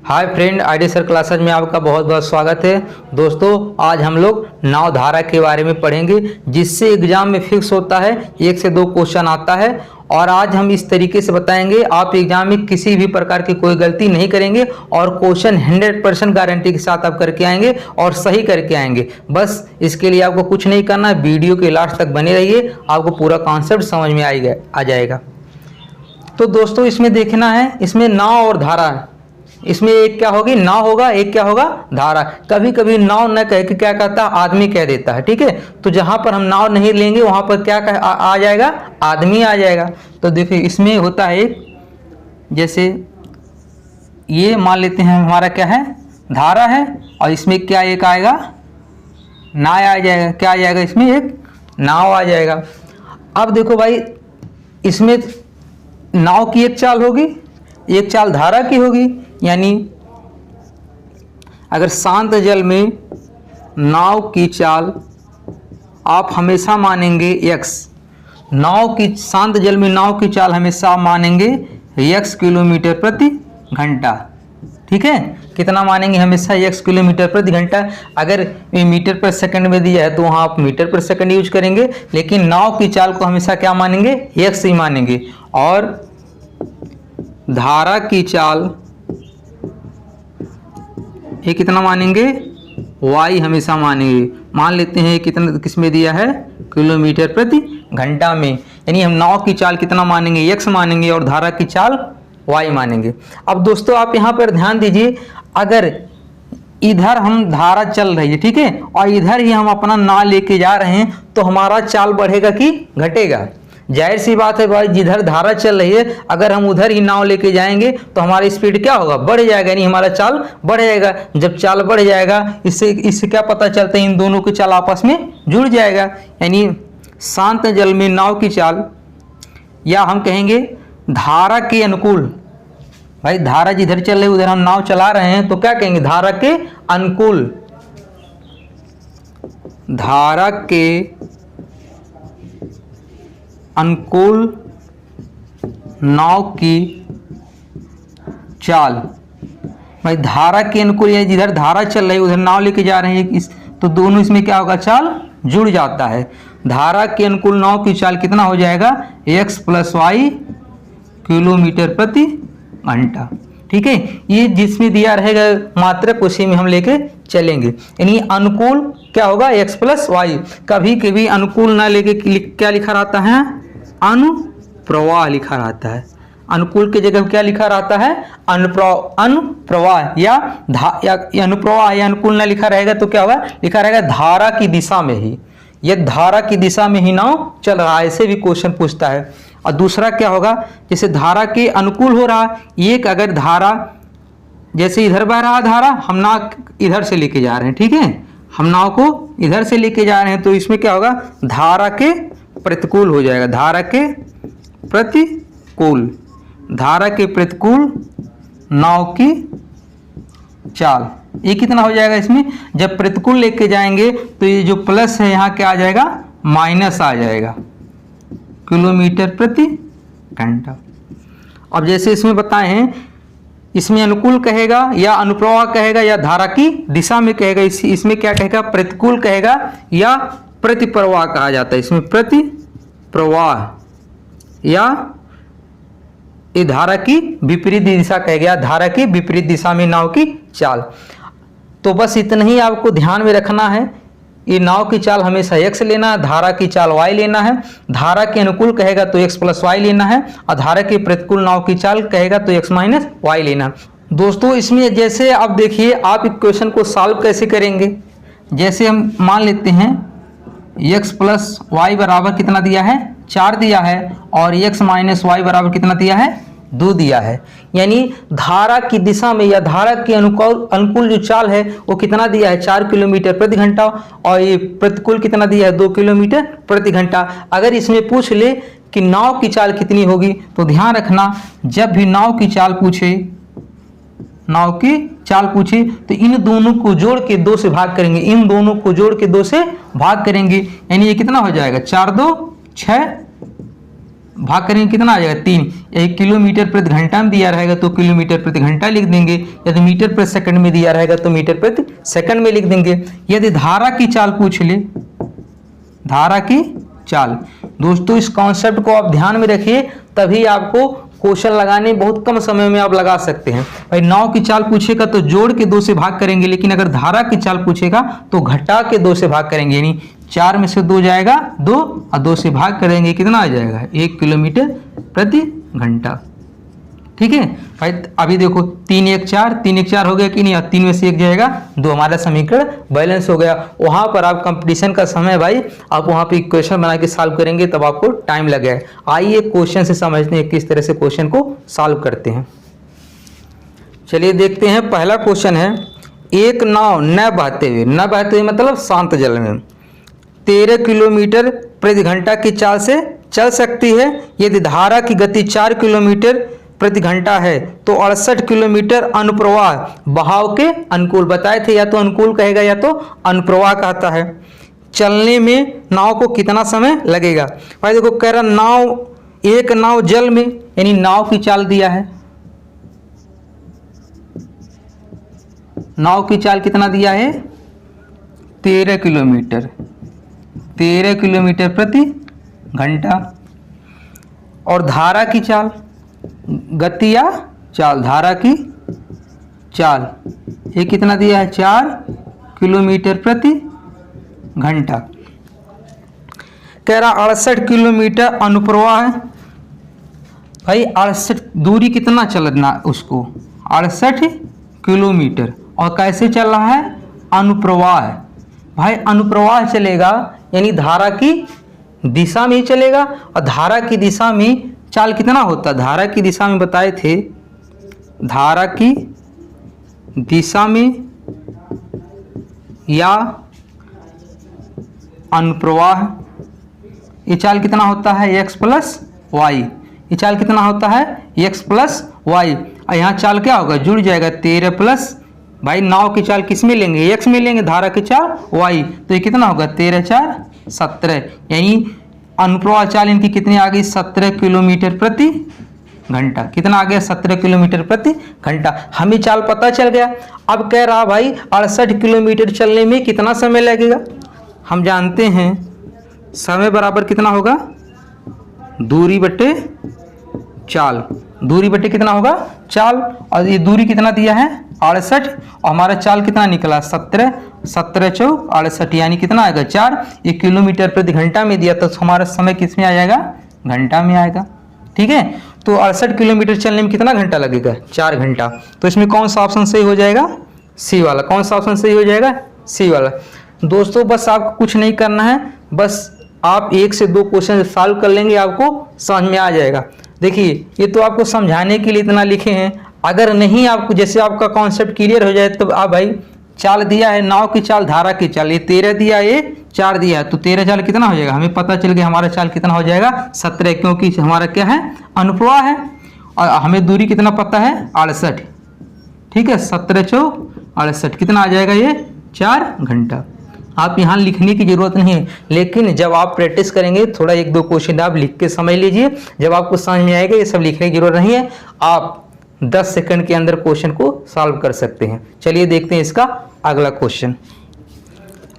Hi friend, ID sir classes में आपका बहुत बहुत स्वागत है। दोस्तों, आज हम लोग नाव धारा के बारे में पढ़ेंगे, जिससे एग्जाम में फिक्स होता है 1 से 2 क्वेश्चन आता है। और आज हम इस तरीके से बताएंगे, आप एग्जाम में किसी भी प्रकार की कोई गलती नहीं करेंगे और क्वेश्चन 100% गारंटी के साथ आप करके आएंगे और सही करके आएंगे। बस इसके लिए आपको कुछ नहीं करना है, वीडियो के लास्ट तक बने रहिए, आपको पूरा कॉन्सेप्ट समझ में आ जाएगा। तो दोस्तों, इसमें देखना है, इसमें नाव और धारा, इसमें एक क्या होगी, नाव होगा, एक क्या होगा, धारा। कभी कभी नाव न कह के क्या कहता है, आदमी कह देता है, ठीक है। तो जहां पर हम नाव नहीं लेंगे वहां पर क्या आ जाएगा, आदमी आ जाएगा। तो देखिए, इसमें होता है एक, जैसे ये मान लेते हैं हमारा क्या है, धारा है, और इसमें क्या एक आएगा, नाव आ जाएगा। क्या आ जाएगा, इसमें एक नाव आ जाएगा। अब देखो भाई, इसमें नाव की एक चाल होगी, एक चाल धारा की होगी। यानी अगर शांत जल में नाव की चाल आप हमेशा मानेंगे x, नाव की शांत जल में नाव की चाल हमेशा मानेंगे x किलोमीटर प्रति घंटा, ठीक है। कितना मानेंगे, हमेशा x किलोमीटर प्रति घंटा। अगर मीटर पर सेकंड में दिया है तो वहाँ आप मीटर पर सेकंड यूज करेंगे, लेकिन नाव की चाल को हमेशा क्या मानेंगे, x ही मानेंगे। और धारा की चाल ये कितना मानेंगे, y हमेशा मानेंगे। मान लेते हैं कितना, किसमें दिया है, किलोमीटर प्रति घंटा में। यानी हम नाव की चाल कितना मानेंगे, x मानेंगे, और धारा की चाल y मानेंगे। अब दोस्तों, आप यहाँ पर ध्यान दीजिए, अगर इधर हम धारा चल रही है, ठीक है, और इधर ही हम अपना नाव लेके जा रहे हैं, तो हमारा चाल बढ़ेगा कि घटेगा। जाहिर सी बात है भाई, जिधर धारा चल रही है अगर हम उधर ही नाव लेके जाएंगे तो हमारा स्पीड क्या होगा, बढ़ जाएगा, यानी हमारा चाल बढ़ जाएगा। जब चाल बढ़ जाएगा, इससे क्या पता चलता है, इन दोनों की चाल आपस में जुड़ जाएगा। यानी शांत जल में नाव की चाल, या हम कहेंगे धारा के अनुकूल। भाई धारा जिधर चल रही है उधर हम नाव चला रहे हैं, तो क्या कहेंगे, धारा के अनुकूल। धारा के अनुकूल नाव की चाल। भाई धारा के अनुकूल, या जिधर धारा चल रही है उधर नाव लेके जा रहे हैं, तो दोनों इसमें क्या होगा, चाल जुड़ जाता है। धारा के अनुकूल नाव की चाल कितना हो जाएगा, x + y किलोमीटर प्रति घंटा, ठीक है। ये जिसमें दिया रहेगा मात्रक, उसी में हम लेके चलेंगे। यानी अनुकूल क्या होगा, x + y। कभी कभी अनुकूल ना लेके क्या लिखा रहता है, अनुप्रवाह लिखा रहता है। अनुकूल की जगह क्या लिखा रहता है, अनुप्रवाह, या अनुप्रवाह या अनुकूल ना लिखा रहेगा तो क्या होगा, लिखा रहेगा धारा की दिशा में ही। यह धारा की दिशा में ही नाव चल रहा है, ऐसे भी क्वेश्चन पूछता है। और दूसरा क्या होगा, जैसे धारा के अनुकूल हो रहा, एक अगर धारा जैसे इधर बह रहा धारा, हम नाव इधर से लेके जा रहे हैं, ठीक है, हम नाव को इधर से लेके जा रहे हैं, तो इसमें क्या होगा, धारा के प्रतिकूल हो जाएगा। धारा के प्रतिकूल, धारा के प्रतिकूल नाव की चाल, ये कितना हो जाएगा, इसमें जब प्रतिकूल लेके जाएंगे तो ये जो प्लस है यहाँ क्या आ जाएगा, माइनस आ जाएगा, किलोमीटर प्रति घंटा। अब जैसे इसमें बताए हैं, इसमें अनुकूल कहेगा या अनुप्रवाह कहेगा या धारा की दिशा में कहेगा, इसमें क्या कहेगा, प्रतिकूल कहेगा या प्रतिप्रवाह कहा जाता है। इसमें प्रतिप्रवाह या ये धारा की विपरीत दिशा कहेगा, धारा की विपरीत दिशा में नाव की चाल। तो बस इतना ही आपको ध्यान में रखना है, ये नाव की चाल हमेशा x लेना है, धारा की चाल y लेना है। धारा के अनुकूल कहेगा तो x + y लेना है, और धारा के प्रतिकूल नाव की चाल कहेगा तो x - y लेना है। दोस्तों, इसमें जैसे आप देखिए, आप इक्वेशन को सॉल्व कैसे करेंगे। जैसे हम मान लेते हैं x + y बराबर कितना दिया है, 4 दिया है, और x - y बराबर कितना दिया है, 2 दिया है। यानी धारा की दिशा में या धारा के अनुकूल जो चाल है वो कितना दिया है, 4 किलोमीटर प्रति घंटा, और ये प्रतिकूल कितना दिया है, 2 किलोमीटर प्रति घंटा। अगर इसमें पूछ ले कि नाव की चाल कितनी होगी, तो ध्यान रखना, जब भी नाव की चाल पूछे, नाव की चाल पूछे, तो इन दोनों को जोड़ के 2 से भाग करेंगे, इन दोनों को जोड़ के 2 से भाग करेंगे। यानी ये कितना हो जाएगा, 4 × 2 = 6, भाग करेंगे कितना आ जाएगा 3। यही किलोमीटर प्रति घंटा में दिया रहेगा तो किलोमीटर प्रति घंटा लिख देंगे, यदि मीटर प्रति सेकंड में दिया रहेगा तो मीटर प्रति सेकंड में लिख देंगे। यदि धारा की चाल पूछ ले, धारा की चाल, दोस्तों इस कॉन्सेप्ट को आप ध्यान में रखिए, तभी आपको क्वेश्चन लगाने बहुत कम समय में आप लगा सकते हैं। भाई नाव की चाल पूछेगा तो जोड़ के 2 से भाग करेंगे, लेकिन अगर धारा की चाल पूछेगा तो घटा के 2 से भाग करेंगे, यानी 4 में से 2 जाएगा 2 और 2 से भाग करेंगे कितना आ जाएगा 1 किलोमीटर प्रति घंटा। ठीक है भाई, अभी देखो 3 1 4, 3 1 4 हो गया कि नहीं, 3 में से 1 जाएगा 2, हमारा समीकरण बैलेंस हो गया। वहां पर आप कंपटीशन का समय भाई आप वहां पे इक्वेशन बना के सॉल्व करेंगे तब आपको टाइम लगेगा। आइए क्वेश्चन से समझते हैं किस तरह से क्वेश्चन को सॉल्व करते हैं। चलिए देखते हैं, पहला क्वेश्चन है, एक नाव न बहते हुए मतलब शांत जल में 13 किलोमीटर प्रति घंटा की चाल से चल सकती है। यदि धारा की गति 4 किलोमीटर प्रति घंटा है तो 68 किलोमीटर अनुप्रवाह बहाव के अनुकूल, बताए थे या तो अनुकूल कहेगा या तो अनुप्रवाह कहता है। चलने में नाव को कितना समय लगेगा? भाई देखो कह रहा नाव, एक नाव जल में, यानी नाव की चाल दिया है, नाव की चाल कितना दिया है 13 किलोमीटर, 13 किलोमीटर प्रति घंटा। और धारा की चाल, गति या चाल, धारा की चाल ये कितना दिया है 4 किलोमीटर प्रति घंटा। कह रहा 68 किलोमीटर अनुप्रवाह है। भाई 68 दूरी कितना चलना उसको 68 किलोमीटर, और कैसे चल रहा है अनुप्रवाह है। भाई अनुप्रवाह चलेगा यानी धारा की दिशा में ही चलेगा, और धारा की दिशा में चाल कितना होता है, धारा की दिशा में बताए थे, धारा की दिशा में या अनुप्रवाह ये चाल कितना होता है x प्लस वाई, ये चाल कितना होता है x प्लस वाई। और यहाँ चाल क्या होगा जुड़ जाएगा 13 प्लस, भाई नाव की चाल किस में लेंगे x में लेंगे, धारा की चाल y, तो ये कितना होगा 13 4 17, यानी अनुप्रवाह चाल इनकी कितनी आ गई 17 किलोमीटर प्रति घंटा। कितना आ गया 17 किलोमीटर प्रति घंटा। हमें चाल पता चल गया। अब कह रहा भाई 68 किलोमीटर चलने में कितना समय लगेगा। हम जानते हैं समय बराबर कितना होगा दूरी बटे चाल, दूरी बटे कितना होगा चाल, और ये दूरी कितना दिया है 68, और हमारा चाल कितना निकला 17, 17 चौक 68, यानी कितना आएगा 4। ये किलोमीटर प्रति घंटा में दिया तो हमारा समय किस में आ जाएगा घंटा में आएगा। ठीक है, तो 68 किलोमीटर चलने में कितना घंटा लगेगा 4 घंटा। तो इसमें कौन सा ऑप्शन सही हो जाएगा सी वाला। कौन सा ऑप्शन सही हो जाएगा सी वाला। दोस्तों बस आपको कुछ नहीं करना है, बस आप 1 से 2 क्वेश्चन सॉल्व कर लेंगे आपको समझ में आ जाएगा। देखिए ये तो आपको समझाने के लिए इतना लिखे हैं, अगर नहीं आपको जैसे आपका कॉन्सेप्ट क्लियर हो जाए तो आप भाई चाल दिया है नाव की चाल, धारा की चाल, ये 13 दिया है, ये 4 दिया है, तो 13 चाल कितना हो जाएगा हमें पता चल गया, हमारा चाल कितना हो जाएगा 17, क्योंकि हमारा क्या है अनुप्रवाह है, और हमें दूरी कितना पता है 68। ठीक है 17 चौक 68 कितना आ जाएगा ये 4 घंटा। आप यहाँ लिखने की जरूरत नहीं है, लेकिन जब आप प्रैक्टिस करेंगे थोड़ा 1 2 क्वेश्चन आप लिख के समझ लीजिए, जब आपको समझ में आएगा ये सब लिखने की जरूरत नहीं है, आप 10 सेकंड के अंदर क्वेश्चन को सॉल्व कर सकते हैं। चलिए देखते हैं इसका अगला क्वेश्चन।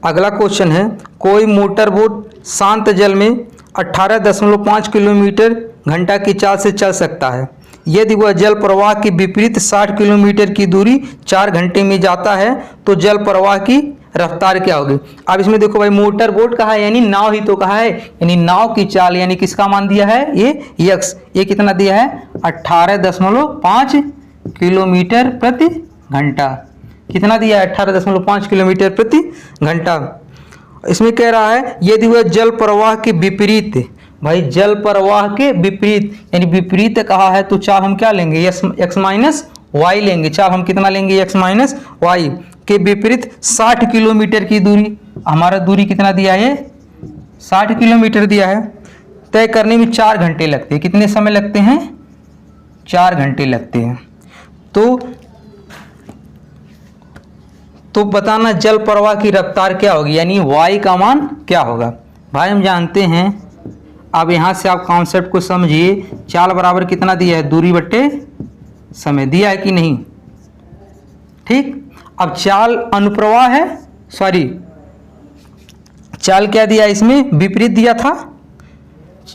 अगला क्वेश्चन है, कोई मोटर बोट शांत जल में 18.5 किलोमीटर घंटा की चाल से चल सकता है। यदि वह जल प्रवाह के विपरीत 60 किलोमीटर की दूरी 4 घंटे में जाता है तो जल प्रवाह की रफ्तार क्या होगी। अब इसमें देखो भाई मोटर बोट कहा है यानी नाव ही तो कहा है, यानी नाव की चाल यानी किसका मान दिया है ये x, ये कितना दिया है 18.5 किलोमीटर प्रति घंटा। कितना दिया है 18.5 किलोमीटर प्रति घंटा। इसमें कह रहा है यदि वह जल प्रवाह के विपरीत, भाई जल प्रवाह के विपरीत यानी विपरीत कहा है तो चाल हम क्या लेंगे x माइनस वाई लेंगे। चाल हम कितना लेंगे x माइनस वाई के विपरीत 60 किलोमीटर की दूरी, हमारा दूरी कितना दिया है 60 किलोमीटर दिया है, तय करने में 4 घंटे लगते हैं। कितने समय लगते हैं 4 घंटे लगते हैं। तो बताना जल प्रवाह की रफ्तार क्या होगी यानी y का मान क्या होगा। भाई हम जानते हैं अब यहाँ से आप कॉन्सेप्ट को समझिए, चाल बराबर कितना दिया है, दूरी बट्टे समय दिया है कि नहीं। ठीक, अब चाल अनुप्रवाह है, सॉरी चाल क्या दिया इसमें, विपरीत दिया था,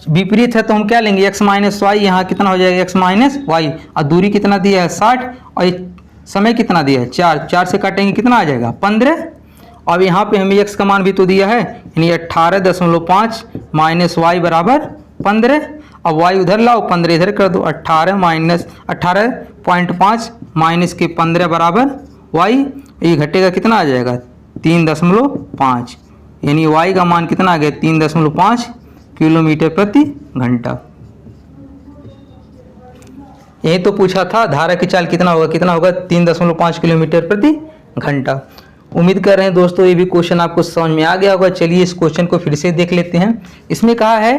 विपरीत है तो हम क्या लेंगे, x माइनस वाई, यहाँ कितना हो जाएगा x माइनस वाई, और दूरी कितना दिया है 60, और समय कितना दिया है 4, 4 से काटेंगे कितना आ जाएगा 15। अब यहाँ पे हमें x का मान भी तो दिया है, यानी 18.5 माइनस वाई बराबर 15। अब y उधर लाओ, 15 इधर कर दो, 18 माइनस 18.5 माइनस के 15 बराबर y, ये घटेगा कितना आ जाएगा 3.5, यानी y का मान कितना आ गया 3.5 किलोमीटर प्रति घंटा। यही तो पूछा था, धारा की चाल कितना होगा, 3.5 किलोमीटर प्रति घंटा। उम्मीद कर रहे हैं दोस्तों ये भी क्वेश्चन आपको समझ में आ गया होगा। चलिए इस क्वेश्चन को फिर से देख लेते हैं। इसमें कहा है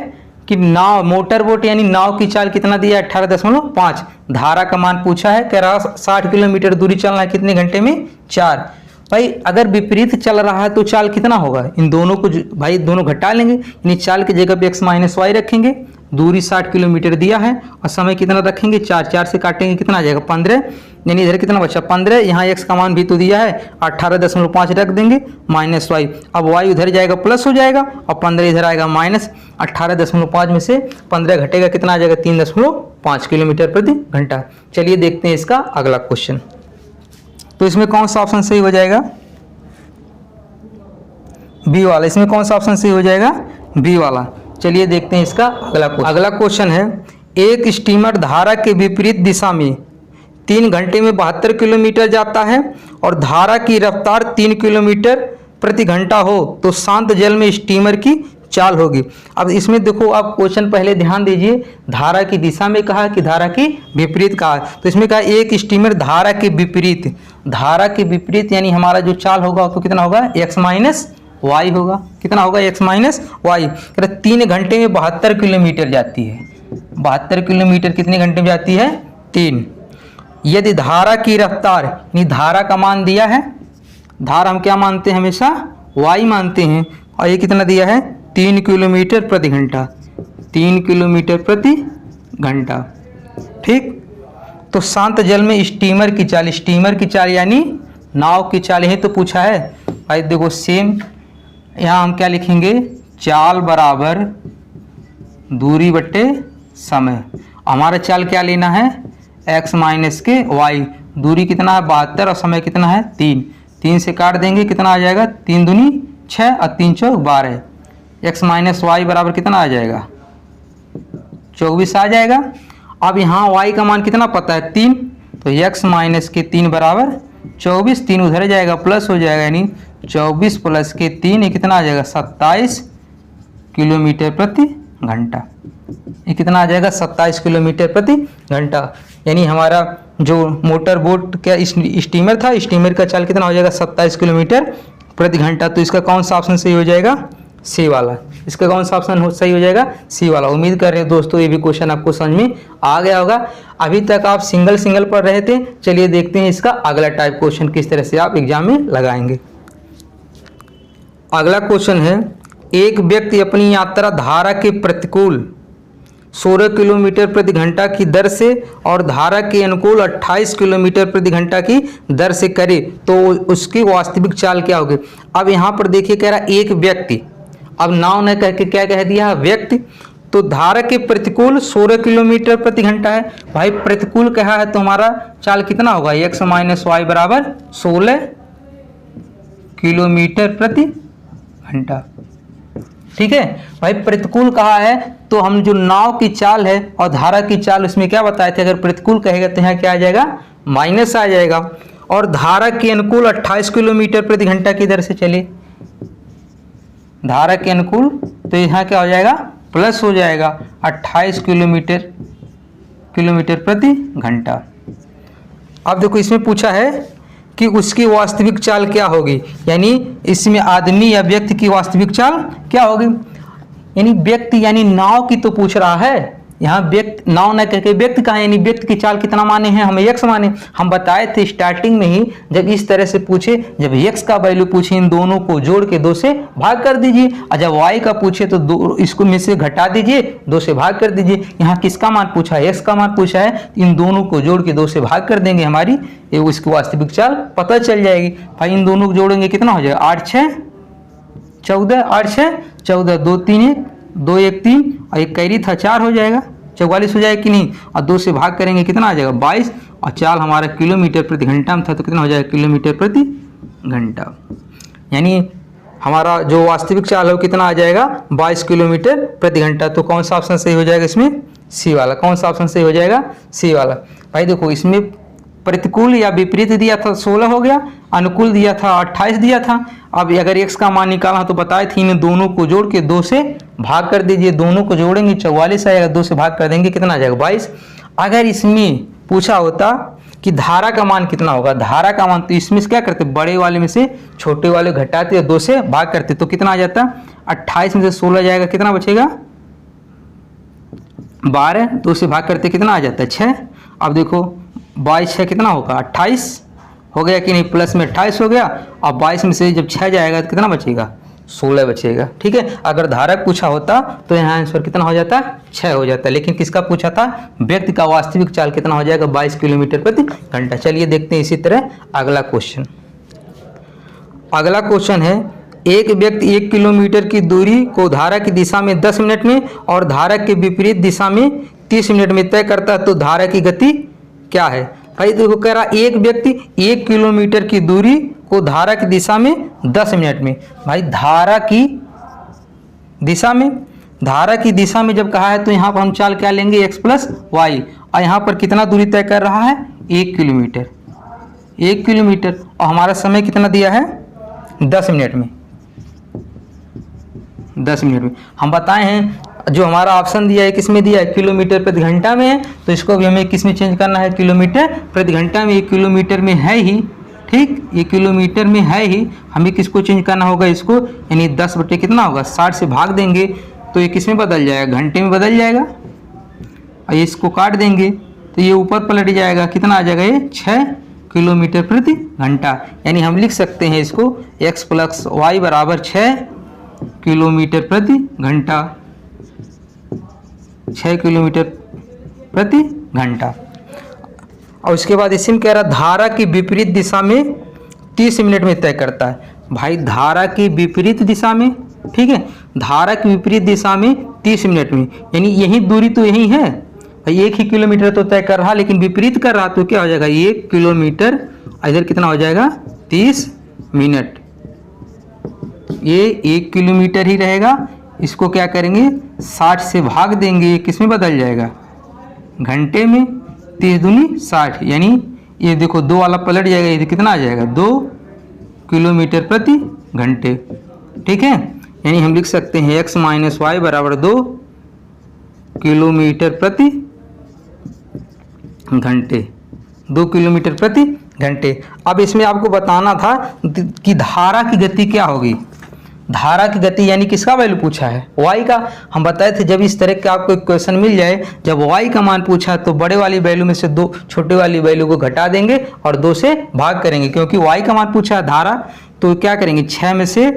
कि नाव, मोटर बोट यानी नाव की चाल कितना दिया है 18.5, धारा का मान पूछा है, कह रहा 60 किलोमीटर दूरी चलना है कितने घंटे में 4। भाई अगर विपरीत चल रहा है तो चाल कितना होगा, इन दोनों को भाई दोनों घटा लेंगे, यानी चाल की जगह पे x माइनस वाई रखेंगे, दूरी 60 किलोमीटर दिया है और समय कितना रखेंगे 4, 4 से काटेंगे कितना आ जाएगा 15, यानी इधर कितना बचा 15, यहाँ x का मान भी तो दिया है 18.5 रख देंगे माइनस वाई। अब y उधर जाएगा प्लस हो जाएगा और 15 इधर आएगा माइनस, 18.5 में से 15 घटेगा कितना आ जाएगा 3.5 किलोमीटर प्रति घंटा। चलिए देखते हैं इसका अगला क्वेश्चन। तो इसमें कौन सा ऑप्शन सही हो जाएगा, बी वाला। इसमें कौन सा ऑप्शन सही हो जाएगा, बी वाला। चलिए देखते हैं इसका अगला क्वेश्चन है, एक स्टीमर धारा के विपरीत दिशा में 3 घंटे में 72 किलोमीटर जाता है और धारा की रफ्तार 3 किलोमीटर प्रति घंटा हो तो शांत जल में स्टीमर की चाल होगी। अब इसमें देखो आप क्वेश्चन पहले ध्यान दीजिए, धारा की दिशा में कहा कि धारा की विपरीत कहा, तो इसमें कहा एक स्टीमर धारा के विपरीत, धारा के विपरीत यानी हमारा जो चाल होगा तो कितना होगा x माइनस वाई होगा, कितना होगा x माइनस वाई। 3 घंटे में 72 किलोमीटर जाती है, 72 किलोमीटर कितने घंटे में जाती है 3। यदि धारा की रफ्तार, यानी धारा का मान दिया है, धारा हम क्या मानते हैं हमेशा y मानते हैं, और ये कितना दिया है 3 किलोमीटर प्रति घंटा, 3 किलोमीटर प्रति घंटा। ठीक, तो शांत जल में स्टीमर की चाल, स्टीमर की चाल यानी नाव की चाल, यही तो पूछा है भाई। देखो सेम यहाँ हम क्या लिखेंगे, चाल बराबर दूरी बट्टे समय। हमारा चाल क्या लेना है x माइनस के y, दूरी कितना है 72 और समय कितना है 3, 3 से काट देंगे कितना आ जाएगा 3 दूनी 6 और 3 चौक 12, x माइनस वाई बराबर कितना आ जाएगा 24 आ जाएगा। अब यहाँ y का मान कितना पता है 3, तो x माइनस के 3 बराबर 24, 3 उधर जाएगा प्लस हो जाएगा, यानी 24 प्लस के 3 ये कितना आ जाएगा 27 किलोमीटर प्रति घंटा। ये कितना आ जाएगा 27 किलोमीटर प्रति घंटा। यानी हमारा जो मोटर बोट क्या स्टीमर था, स्टीमर का चाल कितना हो जाएगा 27 किलोमीटर प्रति घंटा। तो इसका कौन सा ऑप्शन सही हो जाएगा, सी वाला। इसका कौन सा ऑप्शन सही हो जाएगा, सी वाला। उम्मीद कर रहे हैं दोस्तों ये भी क्वेश्चन आपको समझ में आ गया होगा। अभी तक आप सिंगल पढ़ रहे थे, चलिए देखते हैं इसका अगला टाइप क्वेश्चन किस तरह से आप एग्जाम में लगाएंगे। अगला क्वेश्चन है, एक व्यक्ति अपनी यात्रा धारा के प्रतिकूल 16 किलोमीटर प्रति घंटा की दर से और धारा के अनुकूल 28 किलोमीटर प्रति घंटा की दर से करे तो उसकी वास्तविक चाल क्या होगी। अब यहाँ पर देखिए कह रहा एक व्यक्ति, अब नाव ने कह के क्या कह दिया व्यक्ति, तो धारा के प्रतिकूल 16 किलोमीटर प्रति घंटा है। भाई प्रतिकूल कहा है तो हमारा चाल कितना होगा x माइनस वाई बराबर 16 किलोमीटर प्रति घंटा। ठीक है भाई, प्रतिकूल कहा है तो हम जो नाव की चाल है और धारा की चाल उसमें क्या बताए थे, अगर प्रतिकूल कहेगा तो यहाँ क्या आ जाएगा माइनस आ जाएगा। और धारा के अनुकूल 28 किलोमीटर प्रति घंटा की दर से चले, धारा के अनुकूल तो यहाँ क्या हो जाएगा प्लस हो जाएगा 28 किलोमीटर प्रति घंटा। अब देखो इसमें पूछा है कि उसकी वास्तविक चाल क्या होगी, यानी इसमें आदमी या व्यक्ति की वास्तविक चाल क्या होगी। यानी व्यक्ति यानी नाव की तो पूछ रहा है, यहाँ व्यक्त नाउन न कहकर व्यक्त कहा, यानी व्यक्त की चाल कितना माने हैं, हमें x माने। हम बताए थे स्टार्टिंग में ही, जब इस तरह से पूछे, जब x का वैल्यू पूछे इन दोनों को जोड़ के 2 से भाग कर दीजिए, और जब y का पूछे तो दो इसको में से घटा दीजिए, 2 से भाग कर दीजिए। यहाँ किसका मान पूछा है, x का मान पूछा है, इन दोनों को जोड़ के 2 से भाग कर देंगे, हमारी उसकी वास्तविक चाल पता चल जाएगी। भाई इन दोनों को जोड़ेंगे कितना हो जाएगा, 8 6 14, 8 6 14, 2 3 1, 2 1 3, और एक कैरी था 4 हो जाएगा, 44 हो जाएगा कि नहीं। और 2 से भाग करेंगे कितना आ जाएगा, 22, और चाल हमारा किलोमीटर प्रति घंटा में था तो कितना हो जाएगा, किलोमीटर प्रति घंटा। यानी हमारा जो वास्तविक चाल है वो कितना आ जाएगा, 22 किलोमीटर प्रति घंटा। तो कौन सा ऑप्शन सही हो जाएगा इसमें, सी वाला। कौन सा ऑप्शन सही हो जाएगा, सी वाला। भाई देखो इसमें प्रतिकूल या विपरीत दिया था 16 हो गया, अनुकूल दिया था 28 दिया था। अब अगर x का मान निकालना तो बताए थे, इन दोनों को जोड़ के 2 से भाग कर दीजिए, दोनों को जोड़ेंगे 44 आएगा, 2 से भाग कर देंगे कितना आ जाएगा, 22। अगर इसमें पूछा होता कि धारा का मान कितना होगा, धारा का मान, तो इसमें क्या करते, बड़े वाले में से छोटे वाले घटाते और 2 से भाग करते, तो कितना आ जाता, 28 में से 16 जाएगा, कितना बचेगा 12, 2 से भाग करते कितना आ जाता है 6। अब देखो 22 6 कितना होगा, 28 हो गया कि नहीं, प्लस में 28 हो गया, और 22 में से जब 6 जाएगा तो कितना बचेगा, 16 बचेगा। ठीक है, अगर धारक पूछा होता तो यहाँ आंसर कितना हो जाता, 6 हो जाता। लेकिन किसका पूछा था, व्यक्ति का वास्तविक चाल कितना हो जाएगा, 22 किलोमीटर प्रति घंटा। चलिए देखते हैं इसी तरह अगला क्वेश्चन। अगला क्वेश्चन है, एक व्यक्ति 1 किलोमीटर की दूरी को धारा की दिशा में 10 मिनट में और धारा के विपरीत दिशा में 30 मिनट में तय करता है, तो धारा की गति क्या है। भाई देखो कह रहा, एक व्यक्ति 1 किलोमीटर की दूरी को धारा की दिशा में 10 मिनट में। भाई धारा की दिशा में, धारा की दिशा में जब कहा है तो यहाँ पर हम चाल क्या लेंगे, x प्लस वाई, और यहाँ पर कितना दूरी तय कर रहा है, 1 किलोमीटर, 1 किलोमीटर, और हमारा समय कितना दिया है, 10 मिनट में, 10 मिनट में। हम बताए हैं जो हमारा ऑप्शन दिया है किसमें दिया है, किलोमीटर प्रति घंटा में है, तो इसको भी हमें किस में चेंज करना है, किलोमीटर प्रति घंटा में। 1 किलोमीटर में है ही, ठीक, 1 किलोमीटर में है ही, हमें किसको चेंज करना होगा, इसको, यानी 10 बटे कितना होगा, 60 से भाग देंगे तो ये किस में बदल जाएगा, घंटे में बदल जाएगा, और ये इसको काट देंगे तो ये ऊपर पलट जाएगा, कितना आ जाएगा, ये 6 किलोमीटर प्रति घंटा। यानी हम लिख सकते हैं इसको x प्लस वाई बराबर 6 किलोमीटर प्रति घंटा, 6 किलोमीटर प्रति घंटा। और उसके बाद इसी में कह रहा, धारा की विपरीत दिशा में 30 मिनट में तय करता है। भाई धारा की विपरीत दिशा में, ठीक है, धारा की विपरीत दिशा में 30 मिनट में, यानी यही दूरी तो यही है भाई, 1 ही किलोमीटर तो तय कर रहा, लेकिन विपरीत कर रहा तो क्या हो जाएगा, 1 किलोमीटर, इधर कितना हो जाएगा, 30 मिनट। ये 1 किलोमीटर ही रहेगा, इसको क्या करेंगे, 60 से भाग देंगे, किस में बदल जाएगा, घंटे में, 30 दूनी 60, यानी ये देखो 2 वाला पलट जाएगा, ये कितना आ जाएगा, 2 किलोमीटर प्रति घंटे। ठीक है, यानी हम लिख सकते हैं x माइनस वाई बराबर 2 किलोमीटर प्रति घंटे, 2 किलोमीटर प्रति घंटे। अब इसमें आपको बताना था कि धारा की गति क्या होगी, धारा की गति यानी किसका वैल्यू पूछा है, y का। हम बताए थे जब इस तरह का आपको एक क्वेश्चन मिल जाए, जब y का मान पूछा तो बड़े वाली वैल्यू में से 2 छोटे वाली वैल्यू को घटा देंगे और 2 से भाग करेंगे, क्योंकि y का मान पूछा है धारा, तो क्या करेंगे, 6 में से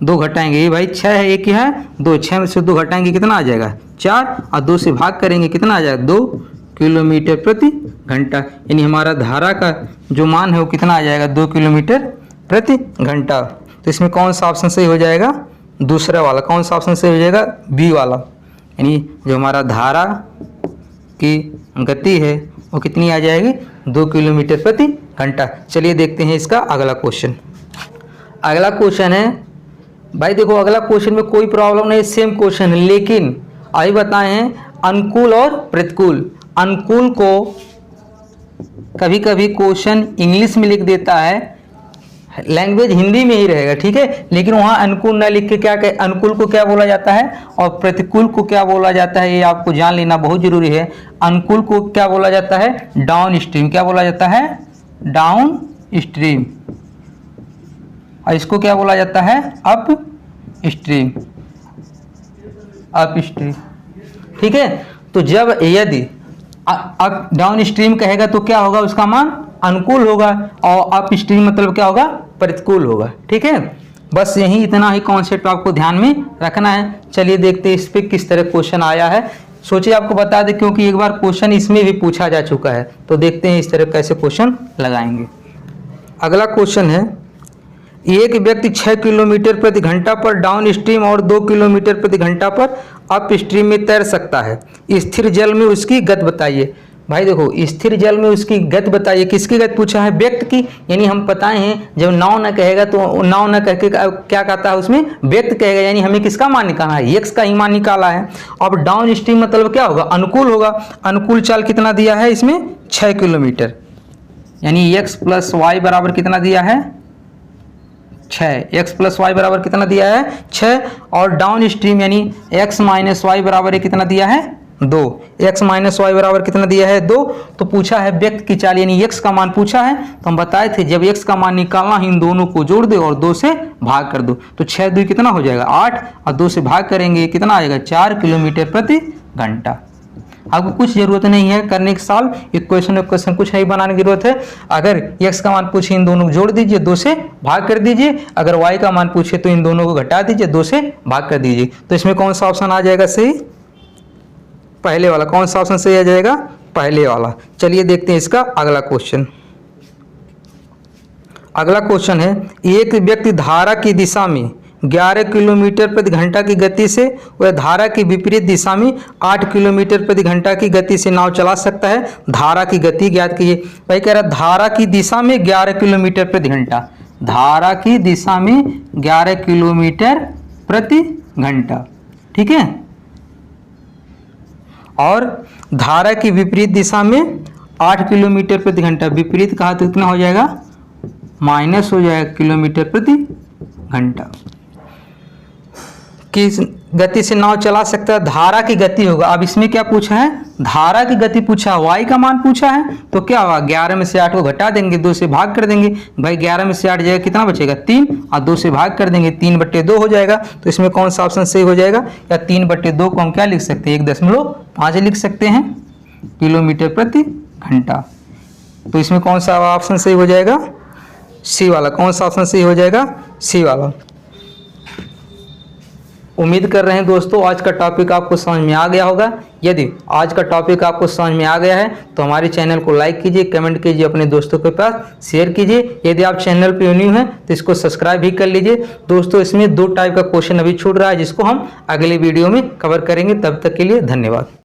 2 घटाएंगे, ये भाई 6 है, एक ही है 2, 6 में से 2 घटाएंगे कितना आ जाएगा, 4, और 2 से भाग करेंगे कितना आ जाएगा, 2 किलोमीटर प्रति घंटा। यानी हमारा धारा का जो मान है वो कितना आ जाएगा, 2 किलोमीटर प्रति घंटा। तो इसमें कौन सा ऑप्शन सही हो जाएगा, दूसरा वाला। कौन सा ऑप्शन सही हो जाएगा, बी वाला। यानी जो हमारा धारा की गति है वो कितनी आ जाएगी, 2 किलोमीटर प्रति घंटा। चलिए देखते हैं इसका अगला क्वेश्चन। अगला क्वेश्चन है, भाई देखो अगला क्वेश्चन में कोई प्रॉब्लम नहीं, सेम क्वेश्चन है, लेकिन अभी बताए हैं अनुकूल और प्रतिकूल। अनुकूल को कभी कभी क्वेश्चन इंग्लिश में लिख देता है, लैंग्वेज हिंदी में ही रहेगा, ठीक है, लेकिन वहाँ अनुकूल ना लिख के क्या कहे, अनुकूल को क्या बोला जाता है और प्रतिकूल को क्या बोला जाता है, ये आपको जान लेना बहुत जरूरी है। अनुकूल को क्या बोला जाता है, डाउन स्ट्रीम। क्या बोला जाता है, डाउन स्ट्रीम। और इसको क्या बोला जाता है, अप स्ट्रीम, अप स्ट्रीम। ठीक है, तो जब यदि अप डाउन स्ट्रीम कहेगा तो क्या होगा, उसका मान अनुकूल होगा, और अप स्ट्रीम मतलब क्या होगा, प्रतिकूल होगा। ठीक है, बस यही इतना ही कॉन्सेप्ट आपको ध्यान में रखना है। चलिए देखते हैं इस पे किस तरह क्वेश्चन आया है। सोचिए आपको बता दें, क्योंकि एक बार क्वेश्चन इसमें भी पूछा जा चुका है, तो देखते हैं इस तरह कैसे क्वेश्चन लगाएंगे। अगला क्वेश्चन है, एक व्यक्ति 6 किलोमीटर प्रति घंटा पर डाउन स्ट्रीम और 2 किलोमीटर प्रति घंटा पर अप स्ट्रीम में तैर सकता है। स्थिर जल में उसकी गति बताइए। भाई देखो, स्थिर जल में उसकी गति बताइए, किसकी गति पूछा है, व्यक्ति की। यानी हम बताए हैं जब नाव न कहेगा तो नाव न कह के क्या कहता है, उसमें व्यक्ति कहेगा, यानी हमें किसका मान निकालना है, एक्स का ही मान निकाला है। अब डाउन स्ट्रीम मतलब क्या होगा, अनुकूल होगा। अनुकूल चाल कितना दिया है इसमें, 6 किलोमीटर, यानी एक्स प्लस वाई बराबर कितना दिया है, 6। एक्स प्लस वाई बराबर कितना दिया है, 6। और डाउन स्ट्रीम यानी एक्स माइनस वाई बराबर कितना दिया है, 2। एक्स माइनस वाई बराबर कितना दिया है, 2। तो पूछा है व्यक्ति की चाल, यानी एक्स का मान पूछा है। तो हम बताए थे जब एक्स का मान निकालना है, इन दोनों को जोड़ दे और 2 से भाग कर दो। तो 6 2 कितना हो जाएगा, 8, और 2 से भाग करेंगे कितना आएगा, 4 किलोमीटर प्रति घंटा। आपको कुछ जरूरत नहीं है करने के साल इक्वेशन कुछ नहीं बनाने की जरूरत है। अगर x का मान पूछे इन दोनों को जोड़ दीजिए, 2 से भाग कर दीजिए। अगर y का मान पूछे तो इन दोनों को घटा दीजिए, 2 से भाग कर दीजिए। तो इसमें कौन सा ऑप्शन आ जाएगा सही, पहले वाला। कौन सा ऑप्शन सही आ जाएगा, पहले वाला। चलिए देखते हैं इसका अगला क्वेश्चन। अगला क्वेश्चन है, एक व्यक्ति धारा की दिशा में 11 किलोमीटर प्रति घंटा की गति से वह धारा की विपरीत दिशा में 8 किलोमीटर प्रति घंटा की गति से नाव चला सकता है। धारा की गति ज्ञात कीजिए। भाई कह रहा धारा की दिशा में 11 किलोमीटर प्रति घंटा, धारा की दिशा में 11 किलोमीटर प्रति घंटा, ठीक है। और धारा की विपरीत दिशा में 8 किलोमीटर प्रति घंटा, विपरीत कहा तो कितना हो जाएगा, माइनस हो जाएगा किलोमीटर प्रति घंटा। किस गति से नाव चला सकता है, धारा की गति होगा। अब इसमें क्या पूछा है, धारा की गति पूछा, y का मान पूछा है। तो क्या होगा, 11 में से 8 को घटा देंगे, 2 से भाग कर देंगे। भाई 11 में से 8 जाएगा कितना बचेगा, 3, और 2 से भाग कर देंगे, 3/2 हो जाएगा। तो इसमें कौन सा ऑप्शन सही हो जाएगा, या 3/2 को हम क्या लिख सकते हैं, 1.5 लिख सकते हैं किलोमीटर प्रति घंटा। तो इसमें कौन सा ऑप्शन सही हो जाएगा, सी वाला। कौन सा ऑप्शन सही हो जाएगा, सी वाला। उम्मीद कर रहे हैं दोस्तों आज का टॉपिक आपको समझ में आ गया होगा। यदि आज का टॉपिक आपको समझ में आ गया है तो हमारे चैनल को लाइक कीजिए, कमेंट कीजिए, अपने दोस्तों के पास शेयर कीजिए। यदि आप चैनल पे न्यू हैं तो इसको सब्सक्राइब भी कर लीजिए। दोस्तों इसमें 2 टाइप का क्वेश्चन अभी छूट रहा है, जिसको हम अगले वीडियो में कवर करेंगे। तब तक के लिए धन्यवाद।